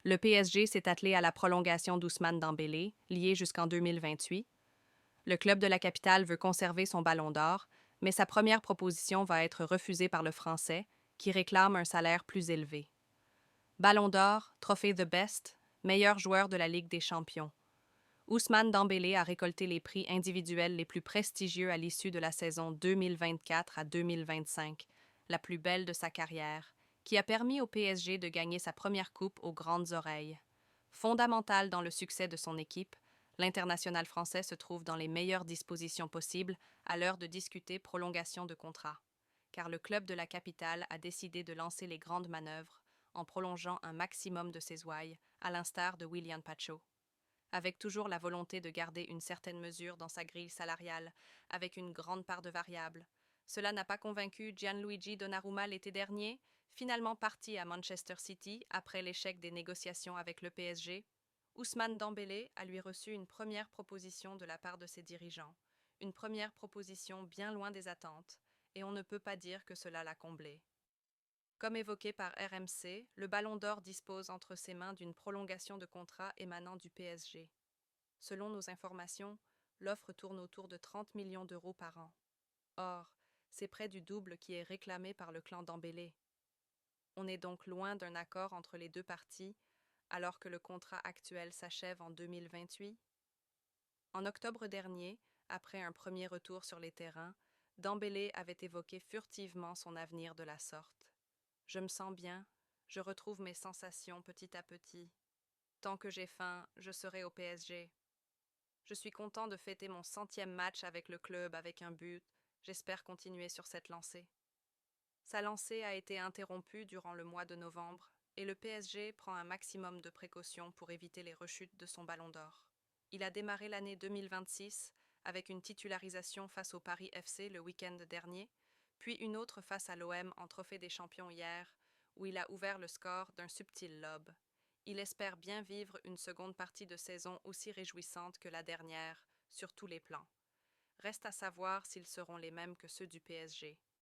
Le PSG s'est attelé à la prolongation d'Ousmane Dembélé, liée jusqu'en 2028. Le club de la capitale veut conserver son ballon d'or, mais sa première proposition va être refusée par le Français, qui réclame un salaire plus élevé. Ballon d'or, trophée The Best, meilleur joueur de la Ligue des Champions. Ousmane Dembélé a récolté les prix individuels les plus prestigieux à l'issue de la saison 2024 à 2025, la plus belle de sa carrière, qui a permis au PSG de gagner sa première coupe aux grandes oreilles. Fondamental dans le succès de son équipe, l'international français se trouve dans les meilleures dispositions possibles à l'heure de discuter prolongation de contrat, car le club de la capitale a décidé de lancer les grandes manœuvres en prolongeant un maximum de ses ouailles, à l'instar de William Pacho. Avec toujours la volonté de garder une certaine mesure dans sa grille salariale, avec une grande part de variables. Cela n'a pas convaincu Gianluigi Donnarumma l'été dernier, finalement parti à Manchester City après l'échec des négociations avec le PSG. Ousmane Dembélé a lui reçu une première proposition de la part de ses dirigeants, une première proposition bien loin des attentes, et on ne peut pas dire que cela l'a comblé. Comme évoqué par RMC, le Ballon d'Or dispose entre ses mains d'une prolongation de contrat émanant du PSG. Selon nos informations, l'offre tourne autour de 30 millions d'euros par an. Or, c'est près du double qui est réclamé par le clan Dembélé. On est donc loin d'un accord entre les deux parties, alors que le contrat actuel s'achève en 2028. En octobre dernier, après un premier retour sur les terrains, Dembélé avait évoqué furtivement son avenir de la sorte. Je me sens bien, je retrouve mes sensations petit à petit. Tant que j'ai faim, je serai au PSG. Je suis content de fêter mon 100e match avec le club avec un but. J'espère continuer sur cette lancée. Sa lancée a été interrompue durant le mois de novembre et le PSG prend un maximum de précautions pour éviter les rechutes de son ballon d'or. Il a démarré l'année 2026 avec une titularisation face au Paris FC le week-end dernier, puis une autre face à l'OM en Trophée des Champions hier, où il a ouvert le score d'un subtil lob. Il espère bien vivre une seconde partie de saison aussi réjouissante que la dernière, sur tous les plans. Reste à savoir s'ils seront les mêmes que ceux du PSG.